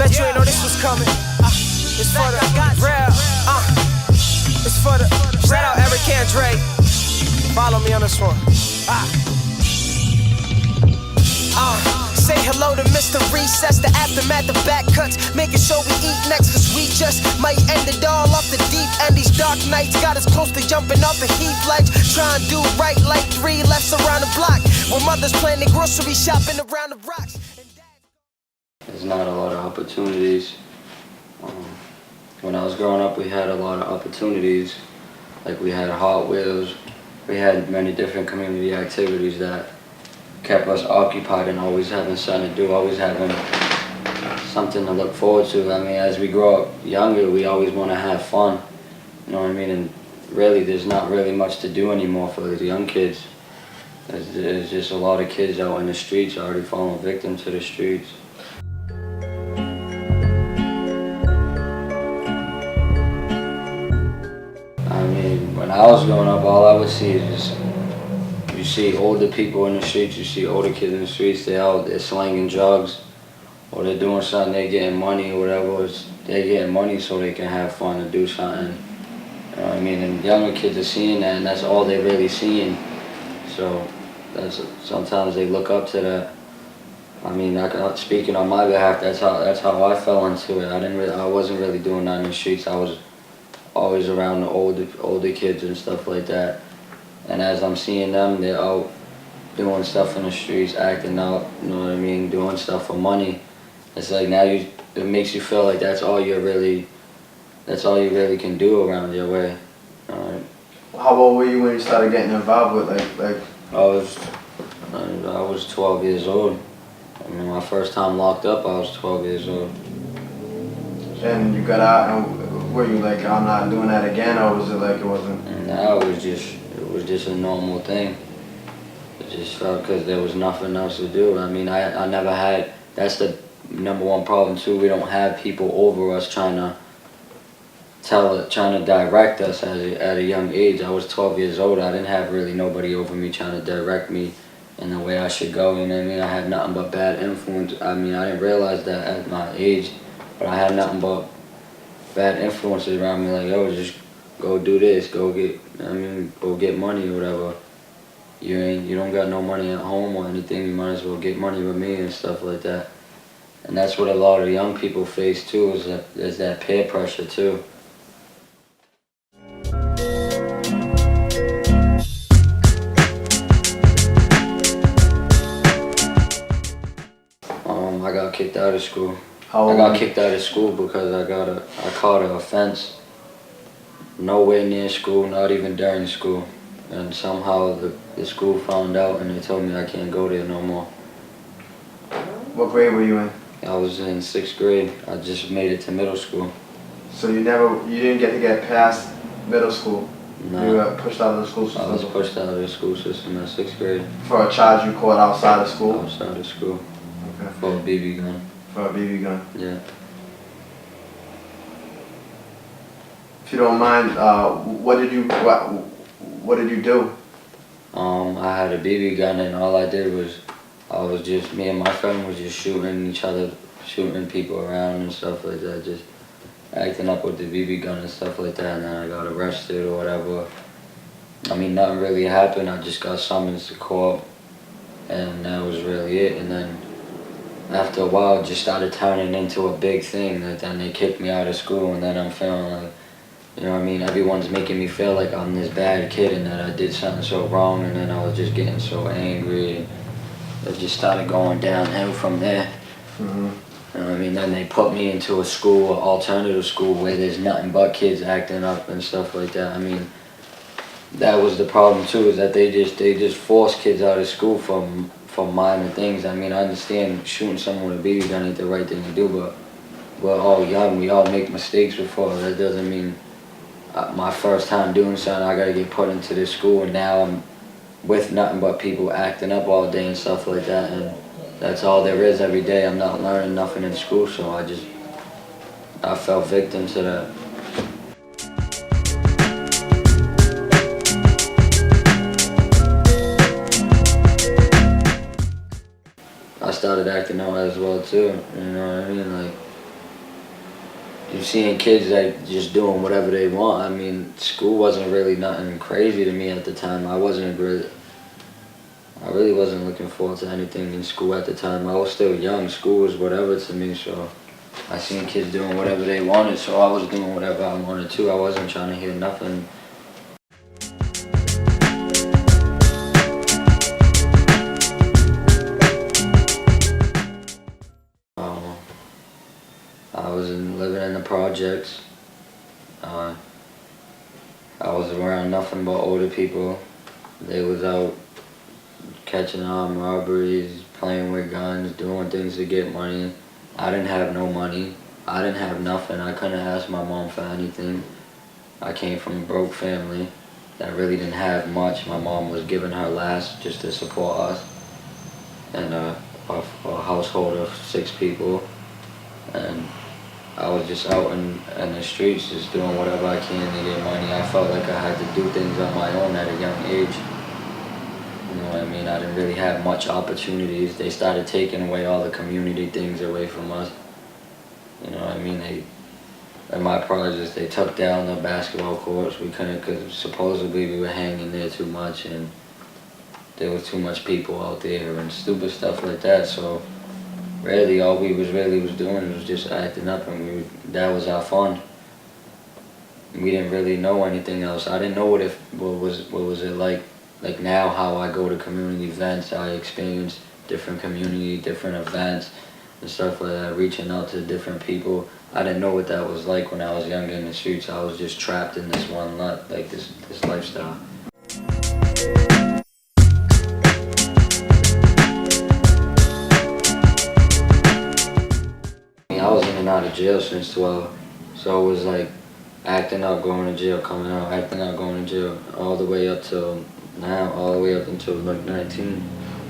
Bet you ain't know this was coming. It's for the real. It's for the shout out Eric and Dre. Follow me on this one. Say hello to Mr. Recess, the aftermath of back cuts, making sure we eat next, cause we just might end it all off the deep end. These dark nights got us close to jumping off the heat ledge, trying to do right like 3 lefts around the block, where mothers planning grocery shopping around the rocks. There's not a lot of opportunities. When I was growing up, we had a lot of opportunities. Like we had Hot Wheels, we had many different community activities that kept us occupied and always having something to do, always having something to look forward to. I mean, as we grow up younger, we always want to have fun, you know what I mean? And really, there's not really much to do anymore for the young kids. There's just a lot of kids out in the streets already falling victim to the streets. I mean, when I was growing up, all I would see is just, you see older people in the streets, you see older kids in the streets, they're slanging drugs, or they're doing something, they're getting money or whatever. They're getting money so they can have fun and do something. You know what I mean? And younger kids are seeing that, and that's all they're really seeing. So sometimes they look up to that. I mean, speaking on my behalf, that's how I fell into it. I wasn't really doing that in the streets. I was always around the older kids and stuff like that. And as I'm seeing them, they're out doing stuff in the streets, acting out, you know what I mean, doing stuff for money. It's like now it makes you feel like that's all you really can do around your way. How old were you when you started getting involved with like? I was 12 years old. I mean, my first time locked up, I was 12 years old. And you got out, and were you like, I'm not doing that again, or was it like it wasn't? No, it was just a normal thing. It just felt because there was nothing else to do. I mean, I never had, that's the #1 problem too, we don't have people over us trying to direct us at a young age. I was 12 years old, I didn't have really nobody over me trying to direct me in the way I should go, you know what I mean? I had nothing but bad influence. I mean, I didn't realize that at my age, but I had nothing but bad influences around me, like, yo, just go do this, go get money or whatever. You don't got no money at home or anything, you might as well get money with me and stuff like that. And that's what a lot of young people face too, is that peer pressure too. I got kicked out of school. I got kicked out of school because I caught an offense nowhere near school, not even during school. And somehow the school found out and they told me I can't go there no more. What grade were you in? I was in 6th grade. I just made it to middle school. So you didn't get past middle school? No. You got pushed out of the school system? I was pushed out of the school system in 6th grade. For a charge you caught outside of school? Outside of school. Okay. For a BB gun. For a BB gun? Yeah. If you don't mind, what did you do? I had a BB gun and all I did was, me and my friend was just shooting each other, shooting people around and stuff like that, just acting up with the BB gun and stuff like that, and then I got arrested or whatever. I mean, nothing really happened, I just got summoned to court, and that was really it. And then after a while, it just started turning into a big thing, that then they kicked me out of school, and then I'm feeling like, you know what I mean, everyone's making me feel like I'm this bad kid and that I did something so wrong, and then I was just getting so angry, and it just started going downhill from there. Mm-hmm. You know what I mean? Then they put me into a school, an alternative school, where there's nothing but kids acting up and stuff like that. I mean, that was the problem too, is that they just force kids out of school from minor things. I mean, I understand shooting someone with a BB gun ain't the right thing to do, but we're all young, we all make mistakes before. That doesn't mean my first time doing something, I gotta get put into this school, and now I'm with nothing but people acting up all day and stuff like that, and that's all there is every day. I'm not learning nothing in school, so I fell victim to that. I started acting out as well too, you know what I mean? Like, seeing kids like just doing whatever they want. I mean, school wasn't really nothing crazy to me at the time. I really wasn't looking forward to anything in school at the time. I was still young. School was whatever to me, so I seen kids doing whatever they wanted, so I was doing whatever I wanted too. I wasn't trying to hear nothing. I was living in the projects. I was around nothing but older people. They was out catching armed robberies, playing with guns, doing things to get money. I didn't have no money. I didn't have nothing. I couldn't ask my mom for anything. I came from a broke family that really didn't have much. My mom was giving her last just to support us and a household of 6 people. And I was just out in the streets just doing whatever I can to get money. I felt like I had to do things on my own at a young age. You know what I mean? I didn't really have much opportunities. They started taking away all the community things away from us. You know what I mean? In my projects, they took down the basketball courts. We couldn't, because supposedly we were hanging there too much and there was too much people out there and stupid stuff like that. So really, all we was doing was just acting up, and that was our fun. We didn't really know anything else. I didn't know what was it like now, how I go to community events. I experienced different events and stuff like that, reaching out to different people. I didn't know what that was like when I was younger in the streets. I was just trapped in this one this lifestyle. I was in and out of jail since 12, so it was like acting up, going to jail, coming out, acting out, going to jail, all the way up till now, all the way up until like 19.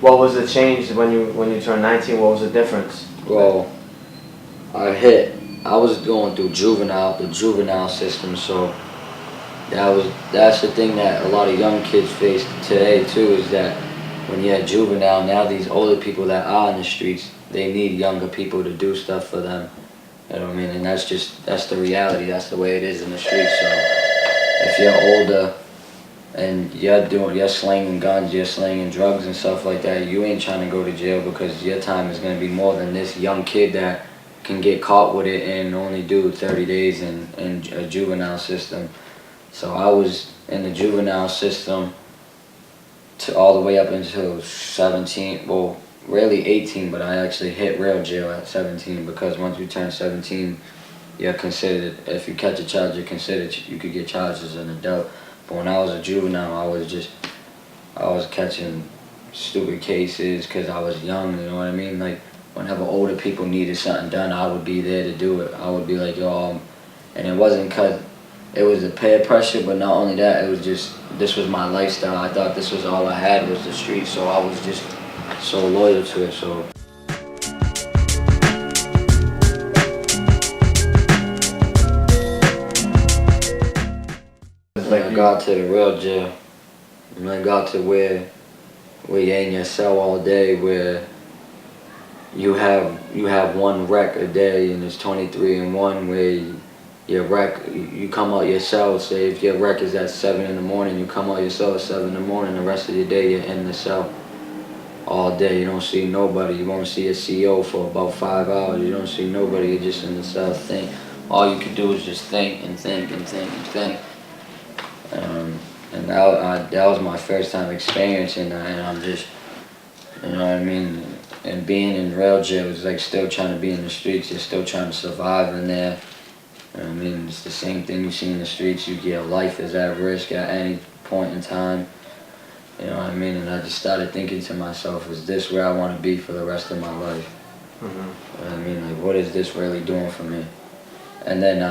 What was the change when you turned 19? What was the difference? Well, I was going through the juvenile system, so that's the thing that a lot of young kids face today too, is that when you're a juvenile, now these older people that are in the streets, they need younger people to do stuff for them. You know what I mean? And that's the reality. That's the way it is in the streets. So if you're older and you're slinging guns, you're slinging drugs and stuff like that, you ain't trying to go to jail, because your time is going to be more than this young kid that can get caught with it and only do 30 days in a juvenile system. So I was in the juvenile system all the way up until 17, well, really 18, but I actually hit real jail at 17, because once you turn 17, you're considered, if you catch a charge, you could get charged as an adult. But when I was a juvenile, I was catching stupid cases because I was young, you know what I mean? Like, whenever older people needed something done, I would be there to do it. I would be like, yo, and it wasn't because it was the peer pressure, but not only that, it was just, this was my lifestyle. I thought this was all I had, was the street, so I was just so loyal to it. So when I got to the real jail, when I got to where you're in your cell all day, where you have one rec a day, and it's 23 in 1, where your rec, you come out your cell, say if your rec is at 7 in the morning, you come out your cell at 7 in the morning, the rest of your day you're in the cell all day. You don't see nobody. You won't see a CO for about 5 hours. You don't see nobody. You're just in the cell. Think. All you can do is just think and think and think and think. And that was my first time experiencing that, and I'm just, you know what I mean? And being in rail jail is like still trying to be in the streets. You're still trying to survive in there. You know what I mean? It's the same thing you see in the streets. Your life is at risk at any point in time. You know what I mean? And I just started thinking to myself, is this where I want to be for the rest of my life? You know what I mean? Like, what is this really doing for me? And then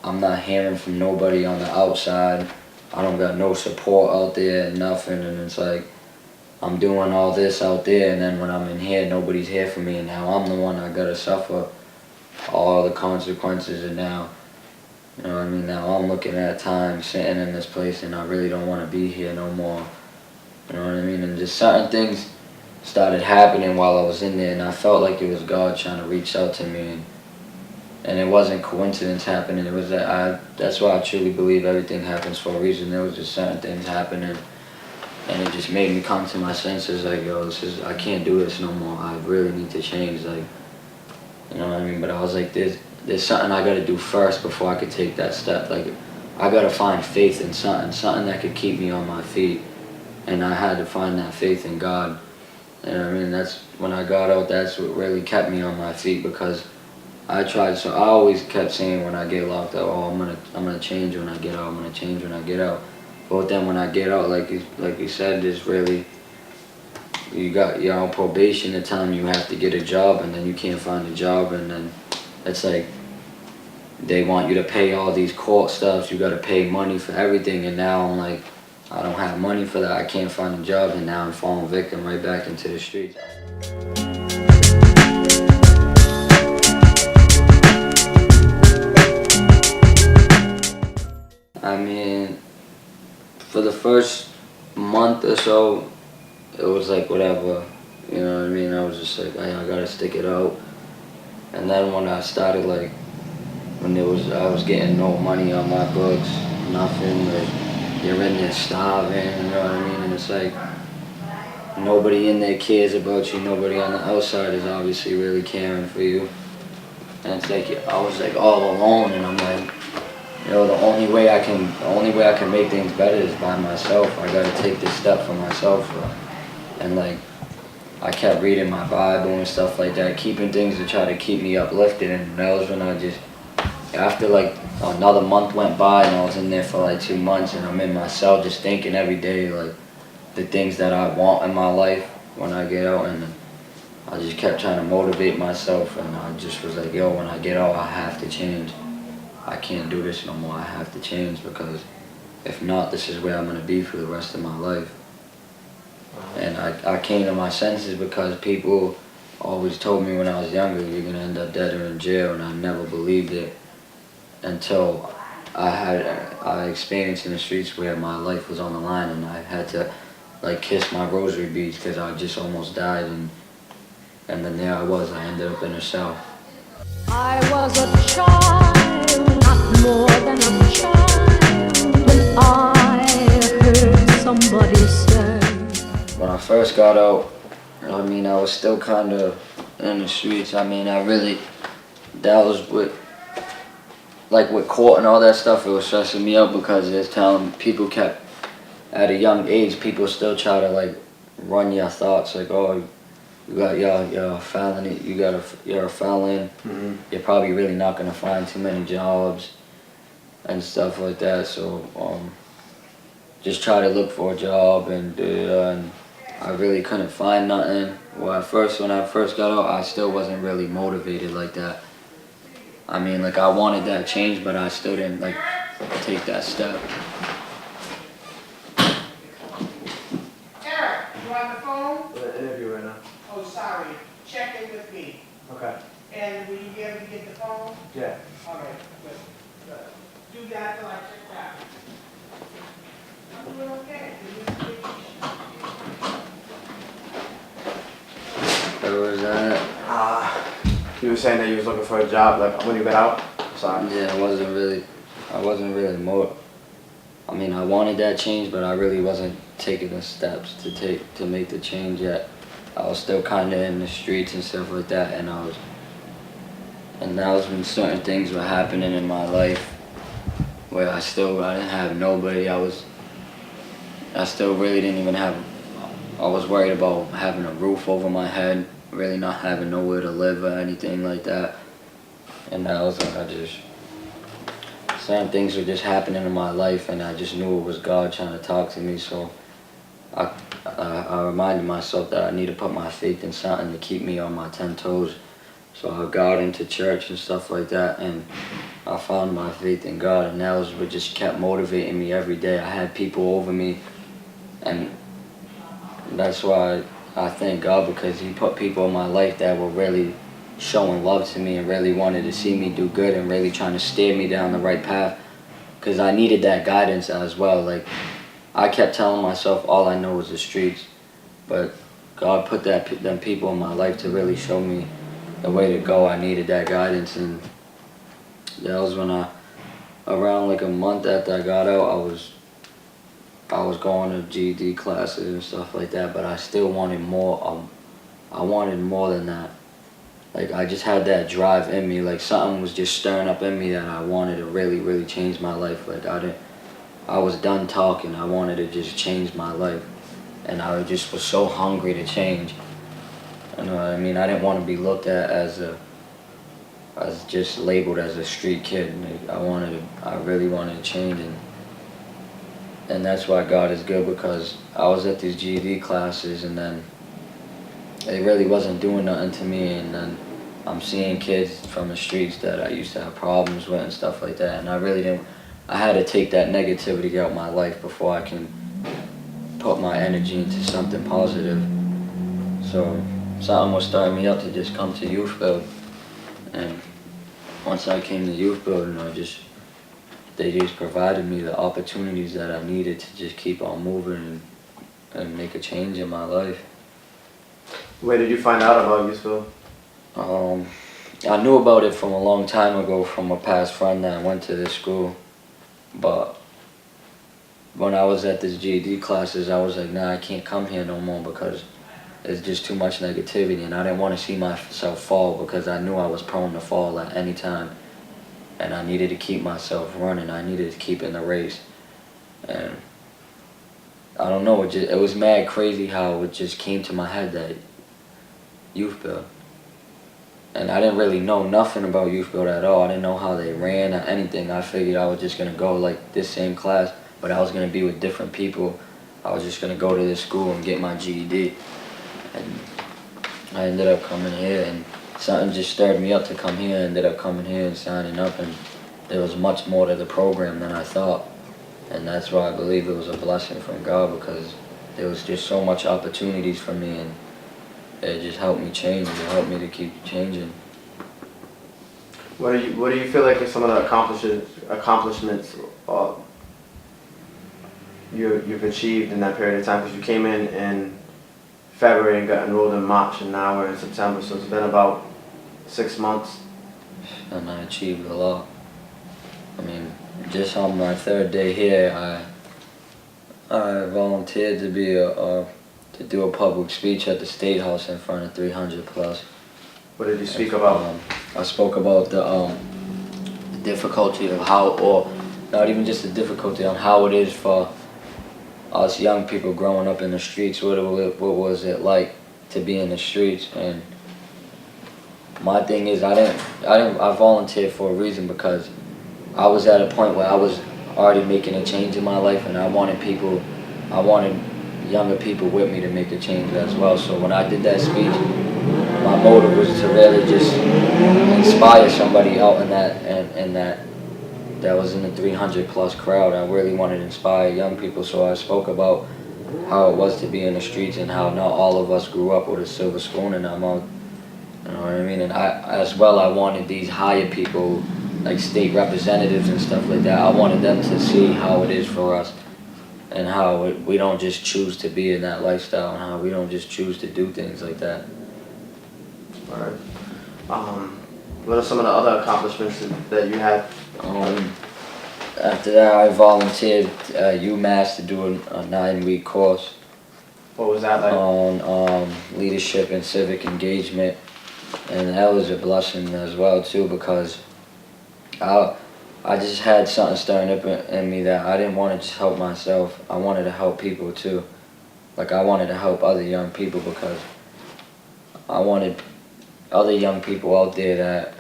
I'm not hearing from nobody on the outside. I don't got no support out there, nothing. And it's like, I'm doing all this out there, and then when I'm in here, nobody's here for me, and now I'm the one that gotta suffer all the consequences. And now, you know what I mean, now I'm looking at time sitting in this place, and I really don't want to be here no more. You know what I mean? And just certain things started happening while I was in there, and I felt like it was God trying to reach out to me and it wasn't coincidence happening. It was that's why I truly believe everything happens for a reason. There was just certain things happening, and it just made me come to my senses. Like, yo, I can't do this no more. I really need to change. Like, you know what I mean? But I was like, there's something I gotta do first before I could take that step. Like, I gotta find faith in something that could keep me on my feet, and I had to find that faith in God. You know what I mean? That's when I got out. That's what really kept me on my feet, because I tried. So I always kept saying when I get locked up, oh, I'm gonna change when I get out. I'm gonna change when I get out. But then when I get out, like you said, there's really, you're on probation. They're telling you have to get a job, and then you can't find a job, and then it's like they want you to pay all these court stuffs. You got to pay money for everything, and now I'm like, I don't have money for that. I can't find a job, and now I'm falling victim right back into the streets. I mean, for the first month or so, it was like whatever, you know what I mean? I was just like, I gotta stick it out. And then when I started, like, I was getting no money on my books, nothing, like, you're in there starving, you know what I mean? And it's like, nobody in there cares about you, nobody on the outside is obviously really caring for you. And it's like, I was like all alone, and I'm like, you know, the only way I can make things better is by myself. I gotta take this step for myself. And like, I kept reading my Bible and stuff like that, keeping things to try to keep me uplifted. And that was when I just, after like another month went by, and I was in there for like 2 months, and I'm in my cell just thinking every day like the things that I want in my life when I get out. And I just kept trying to motivate myself, and I just was like, yo, when I get out, I have to change. I can't do this no more. I have to change, because if not, this is where I'm going to be for the rest of my life. And I came to my senses because people always told me when I was younger, you're going to end up dead or in jail, and I never believed it until I had experienced in the streets where my life was on the line, and I had to like kiss my rosary beads because I just almost died, and then there I was. I ended up in a cell. I was a child, not more than a child, when I heard somebody say. When I first got out, I mean, I was still kind of in the streets. I mean, that was with court and all that stuff, it was stressing me out, because it's telling people at a young age, people still try to like run your thoughts, like, oh, you're a felon, you're a felon, you're probably really not gonna find too many jobs and stuff like that. So just try to look for a job, and I really couldn't find nothing. Well, when I first got out, I still wasn't really motivated like that. I mean, like, I wanted that change, but I still didn't like take that step. Eric, you on the phone? The interview right now. Oh, sorry. Check in with me. Okay. And will you be able to get the phone? Yeah. All right, good. Do that till I check that. I'm doing okay. Where was that? You were saying that you was looking for a job, like when you got out? Sorry. Yeah, I wasn't really I mean, I wanted that change, but I really wasn't taking the steps to make the change yet. I was still kind of in the streets and stuff like that, and that was when certain things were happening in my life where I didn't have nobody. I still really didn't even have, I was worried about having a roof over my head, really not having nowhere to live or anything like that. And that was when certain things were just happening in my life, and I just knew it was God trying to talk to me. So I reminded myself that I need to put my faith in something to keep me on my 10 toes. So I got into church and stuff like that, and I found my faith in God, and that was what just kept motivating me every day. I had people over me, and that's why I thank God, because He put people in my life that were really showing love to me and really wanted to see me do good and really trying to steer me down the right path, because I needed that guidance as well. Like, I kept telling myself all I know is the streets, but God put them people in my life to really show me the way to go. I needed that guidance, and that was when around like a month after I got out, I was going to GED classes and stuff like that, but I still wanted more. I wanted more than that. Like, I just had that drive in me, like something was just stirring up in me that I wanted to really, really change my life. Like, I was done talking, I wanted to just change my life. And I just was so hungry to change. You know what I mean? I didn't want to be looked at as just labeled as a street kid. Like, I really wanted to change, and that's why God is good, because I was at these GED classes and then it really wasn't doing nothing to me, and then I'm seeing kids from the streets that I used to have problems with and stuff like that, and I had to take that negativity out of my life before I can put my energy into something positive. So something was starting me up to just come to YouthBuild, and once I came to YouthBuild, they just provided me the opportunities that I needed to just keep on moving and make a change in my life. Where did you find out about YouthBuild? I knew about it from a long time ago from a past friend that went to this school, but when I was at this GED classes, I was like, nah, I can't come here no more because it's just too much negativity, and I didn't want to see myself fall, because I knew I was prone to fall at any time, and I needed to keep myself running. I needed to keep in the race, and I don't know, it was mad crazy how it just came to my head that YouthBuild. And I didn't really know nothing about YouthBuild at all. I didn't know how they ran or anything. I figured I was just going to go like this same class, but I was going to be with different people. I was just going to go to this school and get my GED. And I ended up coming here, and something just stirred me up to come here. I ended up coming here and signing up, and there was much more to the program than I thought. And that's why I believe it was a blessing from God, because there was just so much opportunities for me, and it just helped me change. It helped me to keep changing. What do you feel like are some of the accomplishments you've achieved in that period of time? Because you came in February and got enrolled in March, and now we're in September, so it's been about 6 months. And I achieved a lot. I mean, just on my third day here, I volunteered to be to do a public speech at the State House in front of 300 plus. What did you speak about? I spoke about the difficulty of how, or not even just the difficulty, on how it is for us young people growing up in the streets. What was it like to be in the streets? And my thing is, I volunteered for a reason, because I was at a point where I was already making a change in my life, and I wanted younger people with me to make a change as well. So when I did that speech, my motive was to really just inspire somebody out in that was in the 300 plus crowd. I really wanted to inspire young people, so I spoke about how it was to be in the streets and how not all of us grew up with a silver spoon in our mouth. You know what I mean? And I wanted these higher people, like state representatives and stuff like that, I wanted them to see how it is for us, and how we don't just choose to be in that lifestyle, and how we don't just choose to do things like that. All right. What are some of the other accomplishments that you had? After that, I volunteered at UMass to do a 9-week course. What was that like? On leadership and civic engagement, and that was a blessing as well too, because I just had something stirring up in me that I didn't want to just help myself. I wanted to help people too. Like, I wanted to help other young people, because I wanted other young people out there that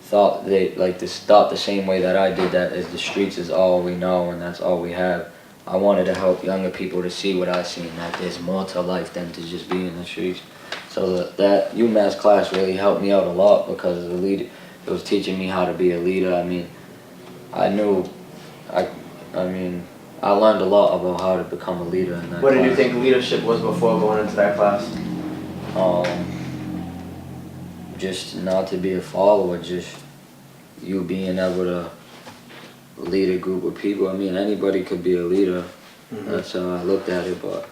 thought the same way that I did, that is the streets is all we know and that's all we have. I wanted to help younger people to see what I seen, that there's more to life than to just be in the streets. So that UMass class really helped me out a lot, because it was teaching me how to be a leader. I mean, I learned a lot about how to become a leader in that class. What did you think leadership was before going into that class? Just not to be a follower, just you being able to lead a group of people. I mean, anybody could be a leader. Mm-hmm. That's how I looked at it, but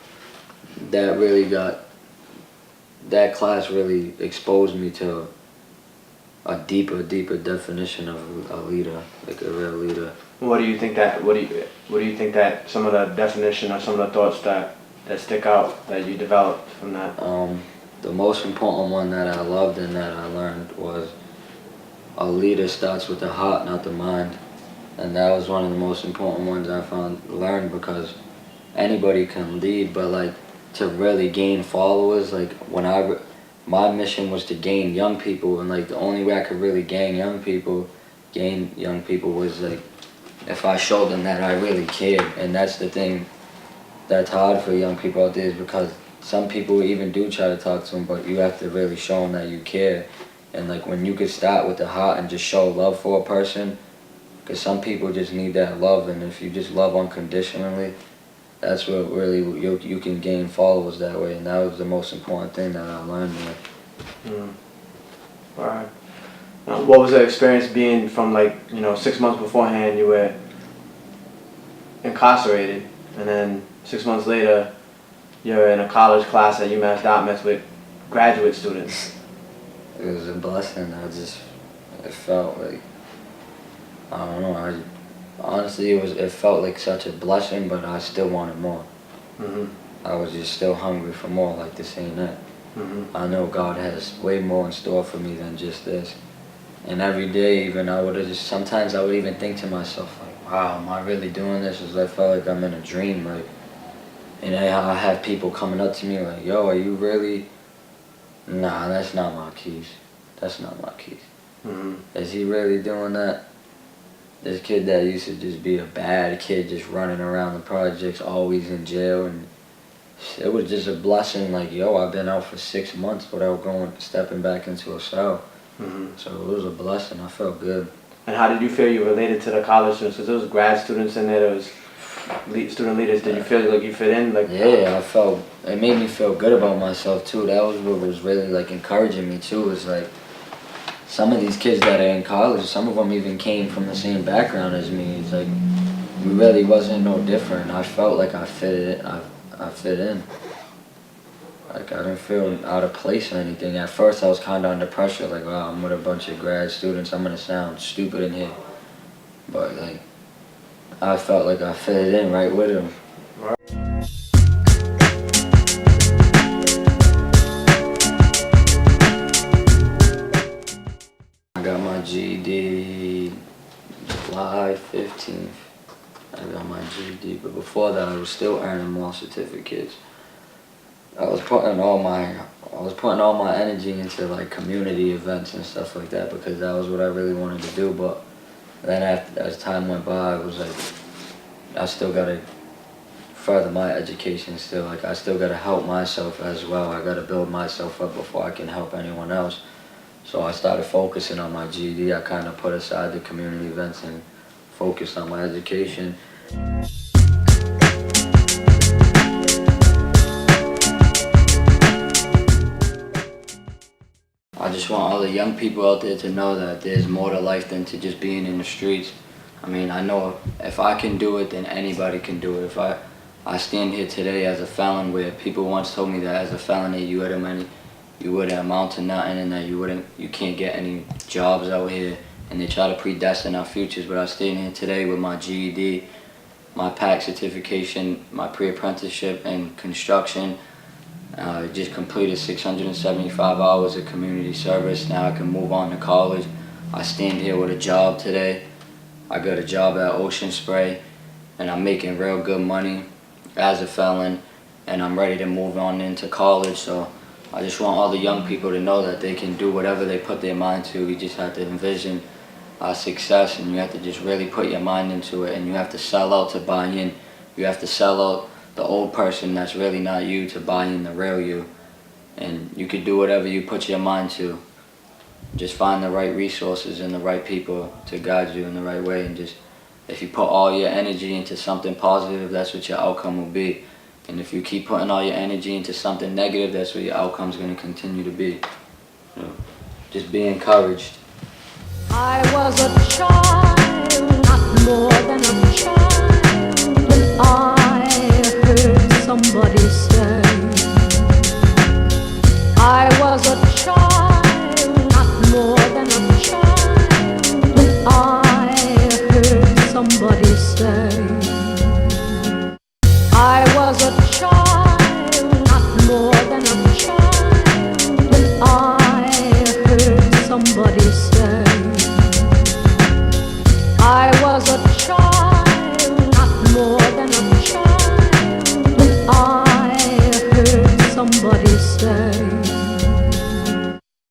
that class really exposed me to a deeper definition of a leader, like a real leader. What do you think that some of the definition or some of the thoughts that stick out that you developed from that? The most important one that I loved and that I learned was a leader starts with the heart, not the mind. And that was one of the most important ones I learned, because anybody can lead, but like to really gain followers, like my mission was to gain young people, and like the only way I could really gain young people was like if I showed them that I really cared. And that's the thing that's hard for young people out there, is because some people even do try to talk to them, but you have to really show them that you care. And like when you could start with the heart and just show love for a person, because some people just need that love, and if you just love unconditionally, that's what really you can gain followers that way. And that was the most important thing that I learned there. All right. What was the experience being from, like, 6 months beforehand you were incarcerated, and then 6 months later you're in a college class at UMass Dartmouth with graduate students? It was a blessing. It felt like, I don't know, honestly it felt like such a blessing, but I still wanted more. I was just still hungry for more, like this ain't it. I know God has way more in store for me than just this. And every day even sometimes I would even think to myself, like, wow, am I really doing this? I felt like I'm in a dream, like, and I have people coming up to me like, yo, are you really? Nah, that's not Marquis. That's not Marquis. Is he really doing that? This kid that used to just be a bad kid, just running around the projects, always in jail, and it was just a blessing. Like, yo, I've been out for 6 months without stepping back into a cell. So it was a blessing. I felt good. And how did you feel you related to the college students? Because there was grad students in there, there was student leaders. Did you feel like you fit in? Like, yeah, it made me feel good about myself too. That was what was really like encouraging me too. Was like some of these kids that are in college, some of them even came from the same background as me. It's like we really wasn't no different. I felt like I fit in. Like I didn't feel out of place or anything. At first I was kind of under pressure, like, wow, I'm with a bunch of grad students, I'm gonna sound stupid in here. But like, I felt like I fit in right with them. I got my GED July 15th. I got my GED, but before that I was still earning more certificates. I was putting all my energy into like community events and stuff like that, because that was what I really wanted to do. But then as time went by, it was like I still gotta further my education still. Like I still gotta help myself as well. I gotta build myself up before I can help anyone else. So I started focusing on my GED. I kind of put aside the community events and focused on my education. I just want all the young people out there to know that there's more to life than to just being in the streets. I mean, I know if I can do it, then anybody can do it. If I stand here today as a felon, where people once told me that as a felon you wouldn't amount to nothing, and that you can't get any jobs out here, and they try to predestine our futures. But I stand here today with my GED, my PACE certification, my pre-apprenticeship in construction. Just completed 675 hours of community service. Now I can move on to college. I stand here with a job today. I got a job at Ocean Spray, and I'm making real good money as a felon, and I'm ready to move on into college. So I just want all the young people to know that they can do whatever they put their mind to. You just have to envision success, and you have to just really put your mind into it, and you have to sell out to buy in. You have to sell out the old person that's really not you to buy in the real you. And you can do whatever you put your mind to. Just find the right resources and the right people to guide you in the right way, and just if you put all your energy into something positive, that's what your outcome will be. And if you keep putting all your energy into something negative, that's what your outcome's going to continue to be. So, just be encouraged. I was a child, not more than a child, when I heard somebody say, I was a child, not more than a child. somebody